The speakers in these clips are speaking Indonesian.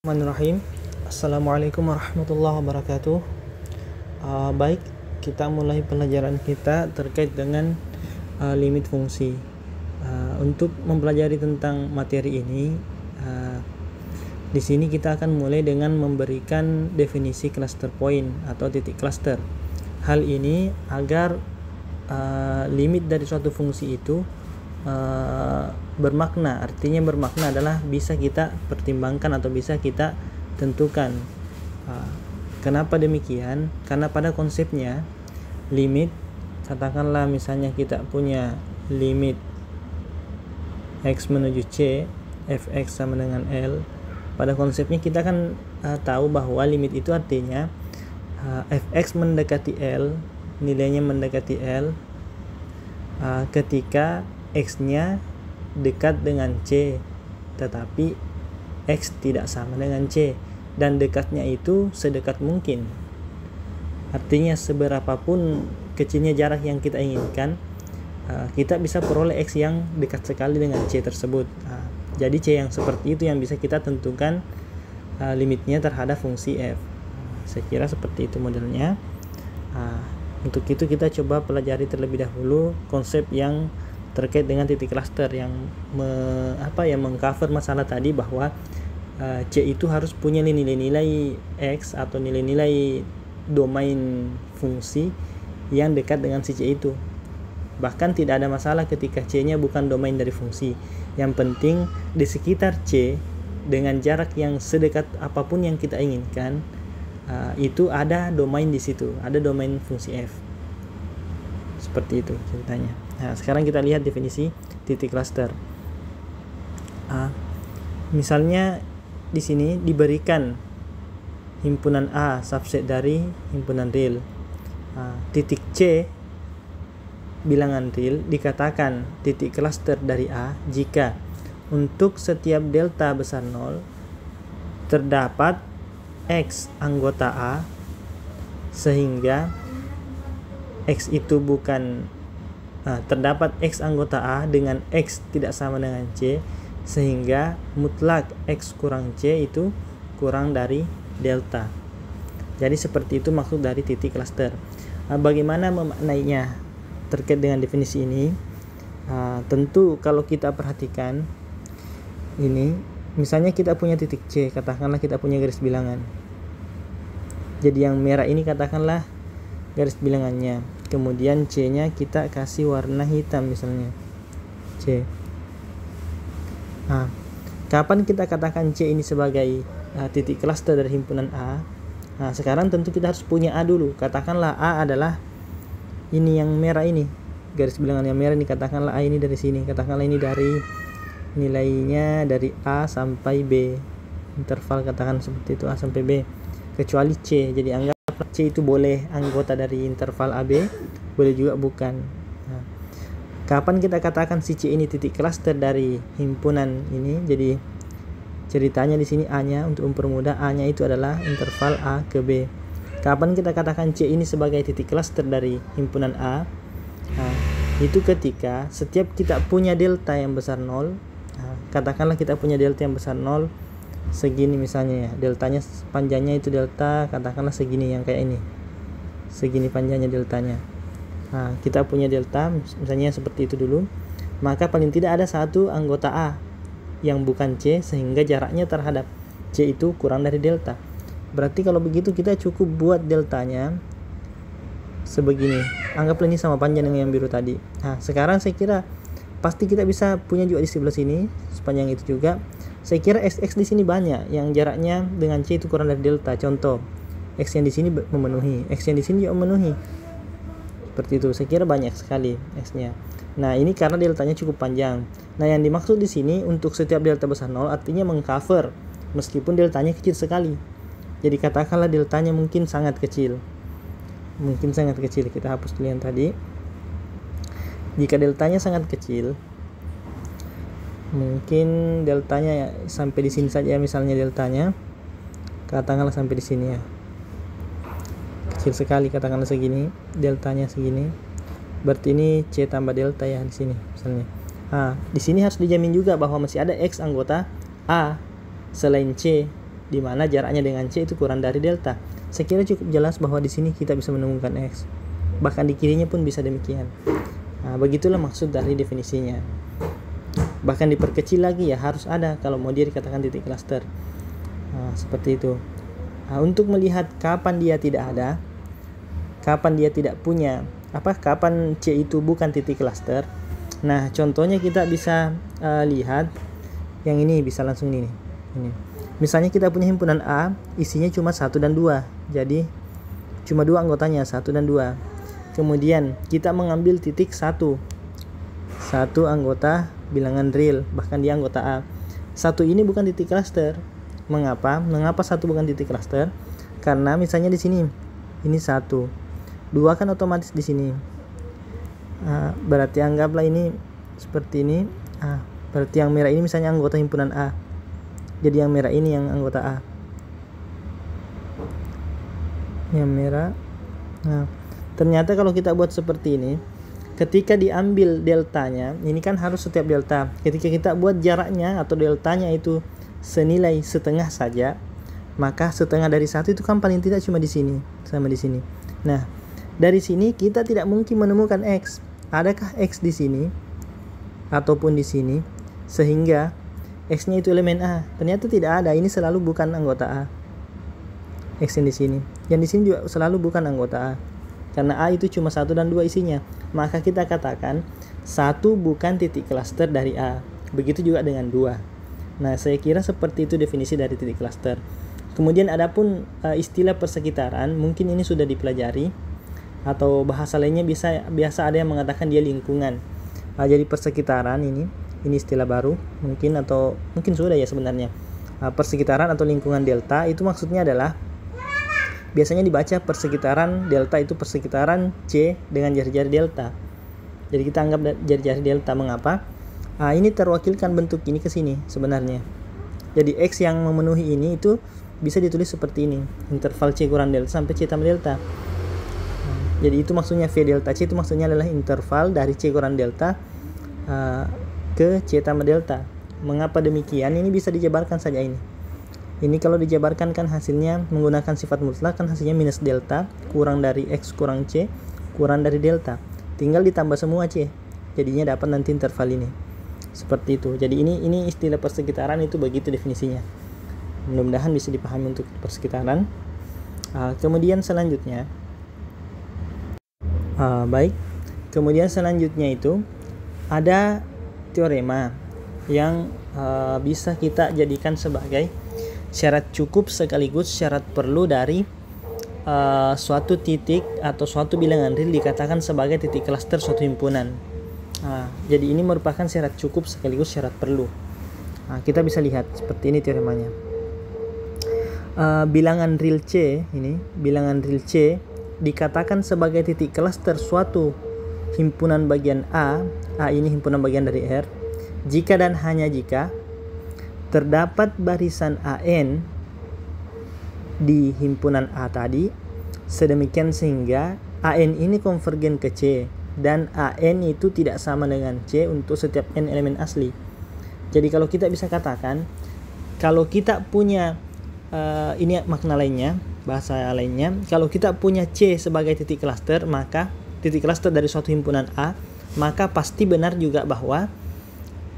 Bismillahirrahmanirrahim. Assalamualaikum warahmatullahi wabarakatuh. Baik, kita mulai pelajaran kita terkait dengan limit fungsi. Untuk mempelajari tentang materi ini, di sini kita akan mulai dengan memberikan definisi cluster point atau titik cluster. Hal ini agar limit dari suatu fungsi itu bermakna. Artinya bermakna adalah bisa kita pertimbangkan atau bisa kita tentukan. Kenapa demikian? Karena pada konsepnya limit, katakanlah misalnya kita punya limit x menuju c, fx sama dengan L. Pada konsepnya kita kan tahu bahwa limit itu artinya fx mendekati L, nilainya mendekati L ketika x-nya dekat dengan c, tetapi x tidak sama dengan c, dan dekatnya itu sedekat mungkin. Artinya seberapapun kecilnya jarak yang kita inginkan, kita bisa peroleh x yang dekat sekali dengan c tersebut. Jadi c yang seperti itu yang bisa kita tentukan limitnya terhadap fungsi f. Saya kira seperti itu modelnya. Untuk itu kita coba pelajari terlebih dahulu konsep yang terkait dengan titik cluster yang mengcover masalah tadi bahwa C itu harus punya nilai-nilai X atau nilai-nilai domain fungsi yang dekat dengan si C itu. Bahkan tidak ada masalah ketika C-nya bukan domain dari fungsi. Yang penting di sekitar C dengan jarak yang sedekat apapun yang kita inginkan, itu ada domain di situ, ada domain fungsi f. Seperti itu ceritanya. Nah, sekarang kita lihat definisi titik cluster. Misalnya di sini diberikan himpunan A subset dari himpunan real. Titik C bilangan real dikatakan titik cluster dari A jika untuk setiap delta besar 0 terdapat X anggota A sehingga X itu bukan terdapat X anggota A dengan X tidak sama dengan C, sehingga mutlak X kurang C itu kurang dari delta. Jadi seperti itu maksud dari titik cluster. Bagaimana memaknainya terkait dengan definisi ini? Tentu kalau kita perhatikan ini, misalnya kita punya titik C, katakanlah kita punya garis bilangan. Jadi yang merah ini katakanlah garis bilangannya, kemudian C-nya kita kasih warna hitam misalnya C. Kapan kita katakan C ini sebagai titik cluster dari himpunan A? Sekarang tentu kita harus punya A dulu. Katakanlah A adalah ini yang merah ini, garis bilangan yang merah ini, katakanlah A ini dari sini, katakanlah ini dari nilainya dari A sampai B, interval katakan seperti itu A sampai B, kecuali C. Jadi anggap C itu boleh anggota dari interval AB, boleh juga bukan. Kapan kita katakan si C ini titik cluster dari himpunan ini? Jadi ceritanya di sini A-nya, untuk mempermudah, A-nya itu adalah interval A ke B. Kapan kita katakan C ini sebagai titik cluster dari himpunan A? Itu ketika setiap kita punya delta yang besar 0. Katakanlah kita punya delta yang besar 0 segini misalnya ya, deltanya panjangnya itu delta katakanlah segini, yang kayak ini segini panjangnya deltanya. Kita punya delta misalnya seperti itu dulu, maka paling tidak ada satu anggota A yang bukan C sehingga jaraknya terhadap C itu kurang dari delta. Berarti kalau begitu kita cukup buat deltanya sebegini, anggaplah ini sama panjang dengan yang biru tadi. Sekarang saya kira pasti kita bisa punya juga di sebelah sini sepanjang itu juga. Saya kira X di sini banyak yang jaraknya dengan C itu kurang dari delta. Contoh, X yang di sini memenuhi, X yang di sini juga memenuhi. Seperti itu. Saya kira banyak sekali X-nya. Nah, ini karena deltanya cukup panjang. Nah, yang dimaksud di sini untuk setiap delta besar 0 artinya mengcover meskipun deltanya kecil sekali. Jadi katakanlah deltanya mungkin sangat kecil. Mungkin sangat kecil. Kita hapus dulu yang tadi. Jika deltanya sangat kecil, mungkin deltanya ya sampai di sini saja, misalnya deltanya katakanlah sampai di sini ya, kecil sekali, katakanlah segini, deltanya segini, berarti ini C tambah delta ya di sini misalnya. Di sini harus dijamin juga bahwa masih ada X anggota A selain C. di mana jaraknya dengan C itu kurang dari delta. Saya kira cukup jelas bahwa di sini kita bisa menemukan X. Bahkan di kirinya pun bisa demikian. Nah, begitulah maksud dari definisinya. Bahkan diperkecil lagi ya, harus ada kalau mau dia dikatakan titik cluster. Nah, seperti itu. Nah, untuk melihat kapan dia tidak ada, kapan dia tidak punya, kapan C itu bukan titik cluster. Nah, contohnya kita bisa lihat yang ini, bisa langsung ini. Misalnya kita punya himpunan A, isinya cuma 1 dan 2. Jadi cuma 2 anggotanya, 1 dan 2. Kemudian kita mengambil titik 1 anggota bilangan real, bahkan dia anggota A. 1 ini bukan titik cluster. Mengapa 1 bukan titik cluster? Karena misalnya di sini ini 1, 2 kan otomatis di sini. Berarti anggaplah ini seperti ini. Berarti yang merah ini misalnya anggota himpunan A. Jadi yang merah ini yang anggota A. Yang merah. Nah, ternyata kalau kita buat seperti ini, ketika diambil deltanya, ini kan harus setiap delta. Ketika kita buat jaraknya atau deltanya itu senilai setengah saja, maka setengah dari 1 itu kan paling tidak cuma di sini, sama di sini. Nah, dari sini kita tidak mungkin menemukan X. Adakah X di sini ataupun di sini sehingga X-nya itu elemen A? Ternyata tidak ada. Ini selalu bukan anggota A. X yang di sini. Yang di sini juga selalu bukan anggota A. Karena A itu cuma 1 dan 2 isinya. Maka kita katakan 1 bukan titik cluster dari A. Begitu juga dengan 2. Nah, saya kira seperti itu definisi dari titik cluster. Kemudian adapun istilah persekitaran, mungkin ini sudah dipelajari, atau bahasa lainnya biasa ada yang mengatakan dia lingkungan. Jadi persekitaran ini istilah baru mungkin, atau mungkin sudah ya sebenarnya. Persekitaran atau lingkungan delta itu maksudnya adalah biasanya dibaca persekitaran delta itu persekitaran C dengan jari-jari delta. Jadi kita anggap jari-jari delta. Mengapa? Ini terwakilkan bentuk ini ke sini sebenarnya. Jadi X yang memenuhi ini itu bisa ditulis seperti ini. Interval C kurang delta sampai C tambah delta. Jadi itu maksudnya V delta C, itu maksudnya adalah interval dari C kurang delta ke C tambah delta. Mengapa demikian? Ini bisa dijabarkan saja ini. Ini kalau dijabarkan kan hasilnya menggunakan sifat mutlak, kan hasilnya minus delta kurang dari X kurang C kurang dari delta. Tinggal ditambah semua C. Jadinya dapat nanti interval ini. Seperti itu. Jadi ini istilah persekitaran itu begitu definisinya. Mudah-mudahan bisa dipahami untuk persekitaran. Kemudian selanjutnya Kemudian selanjutnya itu ada teorema yang bisa kita jadikan sebagai syarat cukup sekaligus syarat perlu dari suatu titik atau suatu bilangan real dikatakan sebagai titik cluster suatu himpunan. Jadi ini merupakan syarat cukup sekaligus syarat perlu. Kita bisa lihat seperti ini teoremanya. Bilangan real C dikatakan sebagai titik cluster suatu himpunan bagian A ini himpunan bagian dari R, jika dan hanya jika terdapat barisan AN di himpunan A tadi, sedemikian sehingga AN ini konvergen ke C dan AN itu tidak sama dengan C untuk setiap N elemen asli. Jadi kalau kita bisa katakan, kalau kita punya ini makna lainnya, bahasa lainnya, kalau kita punya C sebagai titik cluster, maka titik cluster dari suatu himpunan A, maka pasti benar juga bahwa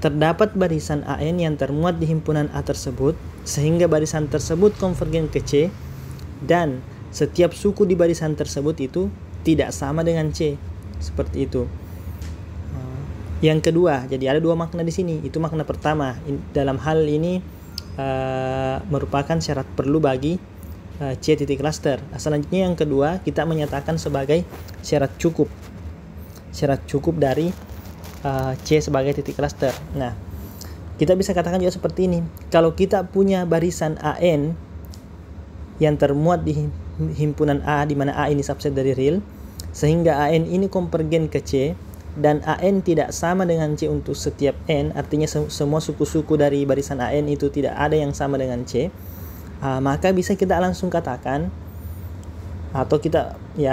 terdapat barisan AN yang termuat di himpunan A tersebut, sehingga barisan tersebut konvergen ke C, dan setiap suku di barisan tersebut itu tidak sama dengan C. Seperti itu. Yang kedua, jadi ada dua makna di sini. Itu makna pertama. Dalam hal ini merupakan syarat perlu bagi C titik cluster. Selanjutnya yang kedua, kita menyatakan sebagai syarat cukup. Syarat cukup dari C sebagai titik cluster. Nah, kita bisa katakan juga seperti ini. Kalau kita punya barisan AN yang termuat di himpunan A, di mana A ini subset dari real, sehingga AN ini konvergen ke C, dan AN tidak sama dengan C untuk setiap N, artinya semua suku-suku dari barisan AN itu tidak ada yang sama dengan C, maka bisa kita langsung katakan,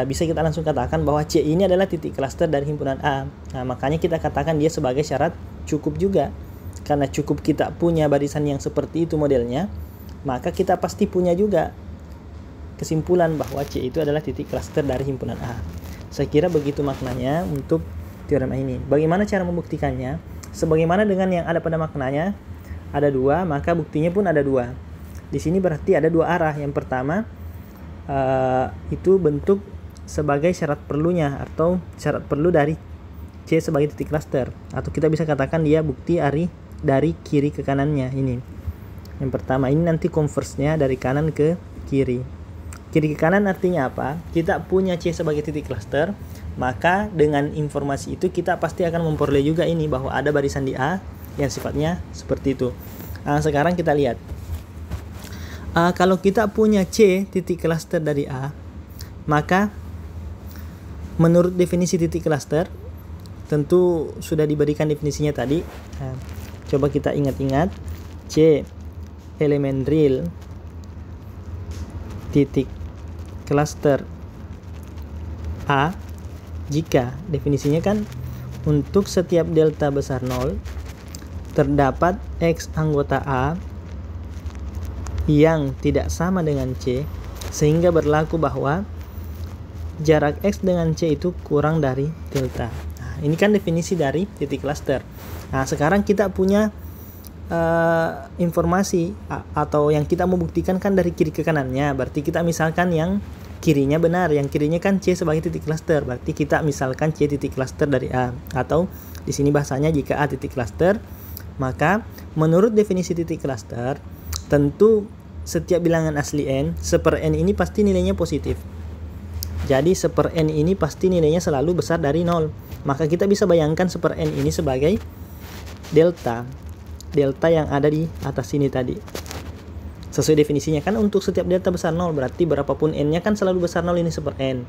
bisa kita langsung katakan bahwa C ini adalah titik cluster dari himpunan A. Makanya kita katakan dia sebagai syarat cukup juga, karena cukup kita punya barisan yang seperti itu modelnya, maka kita pasti punya juga kesimpulan bahwa C itu adalah titik klaster dari himpunan A. Saya kira begitu maknanya untuk teorema ini. Bagaimana cara membuktikannya? Sebagaimana dengan yang ada pada maknanya, ada dua, maka buktinya pun ada dua. Di sini berarti ada dua arah. Yang pertama itu bentuk sebagai syarat perlunya atau syarat perlu dari C sebagai titik klaster, atau kita bisa katakan dia bukti dari kiri ke kanannya. Ini yang pertama, ini nanti konversnya dari kanan ke kiri. Kiri ke kanan artinya apa? Kita punya C sebagai titik klaster, maka dengan informasi itu kita pasti akan memperoleh juga ini bahwa ada barisan di A yang sifatnya seperti itu. Sekarang kita lihat. Kalau kita punya C titik klaster dari A, maka menurut definisi titik klaster, tentu sudah diberikan definisinya tadi. Coba kita ingat-ingat. C elemen real titik klaster A jika definisinya kan untuk setiap delta besar 0 terdapat X anggota A yang tidak sama dengan C, sehingga berlaku bahwa jarak X dengan C itu kurang dari delta. Ini kan definisi dari titik klaster. Sekarang kita punya informasi atau yang kita mau buktikan kan dari kiri ke kanannya. Berarti kita misalkan yang kirinya benar, yang kirinya kan C sebagai titik klaster. Berarti kita misalkan C titik klaster dari A, atau di sini bahasanya jika A titik klaster, maka menurut definisi titik klaster tentu setiap bilangan asli n seper n ini pasti nilainya positif. Jadi seper n ini pasti nilainya selalu besar dari 0. Maka kita bisa bayangkan seper n ini sebagai delta yang ada di atas sini tadi. Sesuai definisinya kan untuk setiap delta besar 0, berarti berapapun n-nya kan selalu besar 0 ini seper n.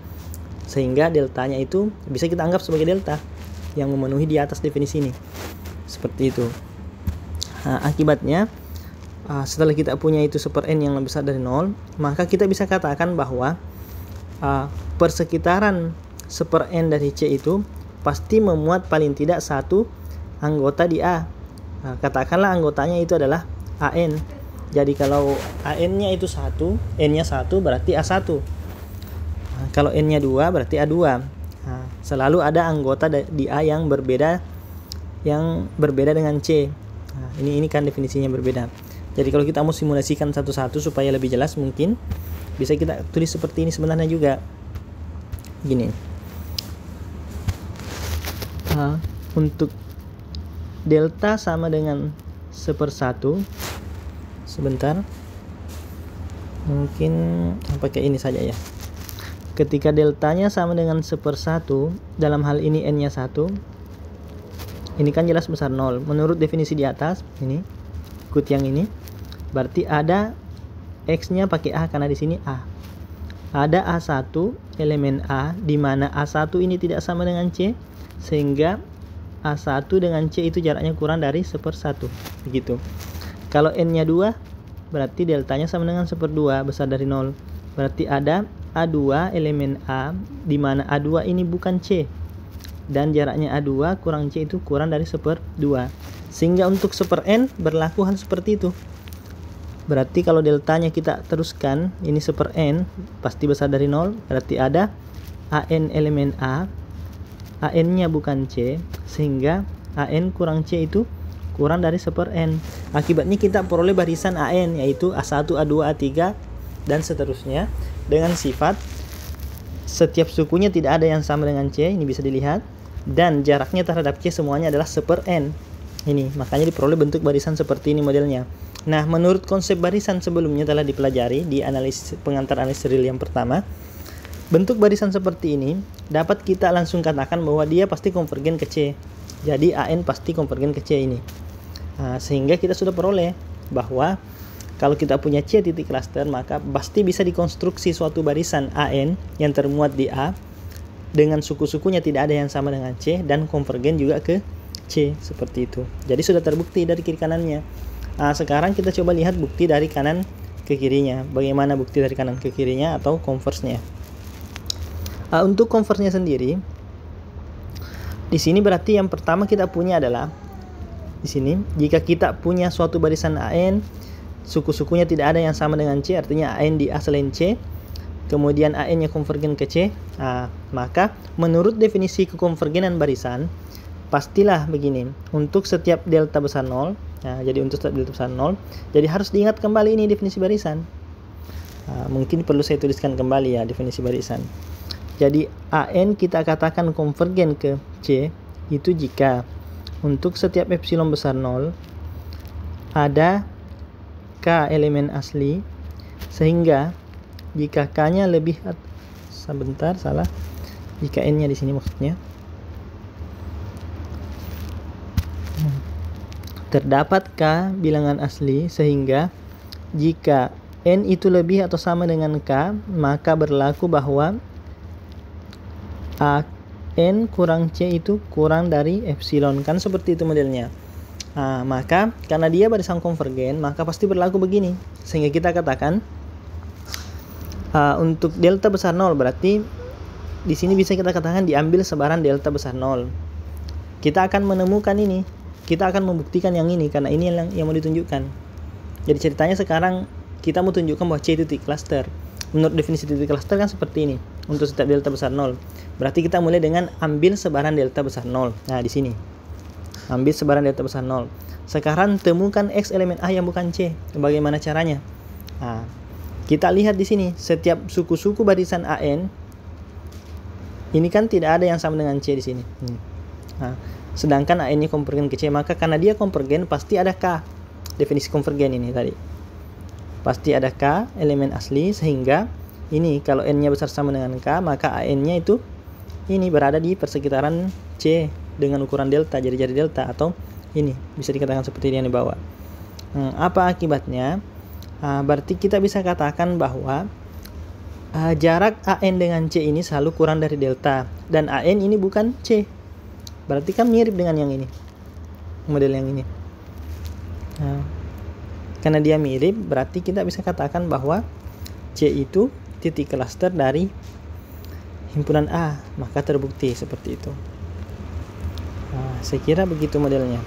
Sehingga deltanya itu bisa kita anggap sebagai delta yang memenuhi di atas definisi ini. Seperti itu. Akibatnya setelah kita punya itu seper n yang lebih besar dari 0, maka kita bisa katakan bahwa persekitaran seper n dari C itu pasti memuat paling tidak satu anggota di A. Katakanlah anggotanya itu adalah AN. Jadi kalau AN-nya itu 1, N-nya 1 berarti A1. Kalau N-nya 2 berarti A2. Selalu ada anggota di A yang berbeda dengan C. Ini kan definisinya berbeda. Jadi kalau kita mau simulasikan satu-satu supaya lebih jelas, mungkin bisa kita tulis seperti ini sebenarnya juga. Gini. Untuk delta sama dengan 1/1. Sebentar. Mungkin pakai ini saja ya. Ketika deltanya sama dengan 1/1, dalam hal ini n-nya 1. Ini kan jelas besar 0. Menurut definisi di atas, ini ikut yang ini. Berarti ada X-nya pakai A karena di sini A. Ada A1 elemen A di mana A1 ini tidak sama dengan C, sehingga A1 dengan C itu jaraknya kurang dari 1/1. Begitu. Kalau N-nya 2, berarti deltanya sama dengan 1/2, besar dari 0. Berarti ada A2 elemen A di mana A2 ini bukan C, dan jaraknya A2 kurang C itu kurang dari 1/2. Sehingga untuk seper N berlaku hal seperti itu. Berarti kalau deltanya kita teruskan, ini seper N pasti besar dari 0, berarti ada AN elemen A, AN-nya bukan C, sehingga AN kurang C itu kurang dari seper N. Akibatnya kita peroleh barisan AN, yaitu A1, A2, A3, dan seterusnya, dengan sifat setiap sukunya tidak ada yang sama dengan C, ini bisa dilihat, dan jaraknya terhadap C semuanya adalah seper N. Ini, makanya diperoleh bentuk barisan seperti ini modelnya. Nah, menurut konsep barisan sebelumnya telah dipelajari di pengantar analisis real yang pertama, bentuk barisan seperti ini dapat kita langsung katakan bahwa dia pasti konvergen ke C. Jadi AN pasti konvergen ke C ini. Sehingga kita sudah peroleh bahwa kalau kita punya C titik klaster, maka pasti bisa dikonstruksi suatu barisan AN yang termuat di A dengan suku-sukunya tidak ada yang sama dengan C dan konvergen juga ke C, seperti itu. Jadi sudah terbukti dari kiri kanannya. Sekarang kita coba lihat bukti dari kanan ke kirinya. Bagaimana bukti dari kanan ke kirinya atau konversnya? Untuk konversnya sendiri, di sini berarti yang pertama kita punya adalah di sini, jika kita punya suatu barisan AN, suku-sukunya tidak ada yang sama dengan C, artinya AN di A selain C, kemudian AN-nya konvergen ke C, maka menurut definisi kekonvergenan barisan, pastilah begini, untuk setiap delta besar 0, jadi untuk setiap delta besar 0, jadi harus diingat kembali ini definisi barisan. Mungkin perlu saya tuliskan kembali ya definisi barisan. Jadi AN kita katakan konvergen ke C, itu jika untuk setiap epsilon besar 0, ada K elemen asli, sehingga jika K-nya lebih jika N-nya di sini maksudnya terdapat K bilangan asli, sehingga jika N itu lebih atau sama dengan K, maka berlaku bahwa N kurang C itu kurang dari epsilon, kan seperti itu modelnya. Maka karena dia barisan konvergen, maka pasti berlaku begini, sehingga kita katakan untuk delta besar 0, berarti di sini bisa kita katakan diambil sebaran delta besar 0. Kita akan menemukan ini, kita akan membuktikan yang ini, karena ini yang mau ditunjukkan. Jadi ceritanya sekarang kita mau tunjukkan bahwa C itu titik cluster. Menurut definisi titik cluster kan seperti ini, untuk setiap delta besar 0. Berarti kita mulai dengan ambil sebaran delta besar 0. Nah, di sini ambil sebaran delta besar 0. Sekarang temukan X elemen A yang bukan C. Bagaimana caranya? Kita lihat di sini, setiap suku-suku barisan AN ini kan tidak ada yang sama dengan C di sini. Sedangkan AN-nya konvergen ke C, maka karena dia konvergen pasti ada K. Definisi konvergen ini tadi. Pasti ada K elemen asli, sehingga ini kalau N-nya besar sama dengan K, maka AN-nya itu ini berada di persekitaran C dengan ukuran delta, jari-jari delta, atau ini bisa dikatakan seperti ini yang di bawah. Apa akibatnya? Berarti kita bisa katakan bahwa jarak AN dengan C ini selalu kurang dari delta, dan AN ini bukan C. Berarti kan mirip dengan yang ini, model yang ini. Karena dia mirip, berarti kita bisa katakan bahwa C itu titik cluster dari himpunan A, maka terbukti seperti itu. Saya kira begitu modelnya.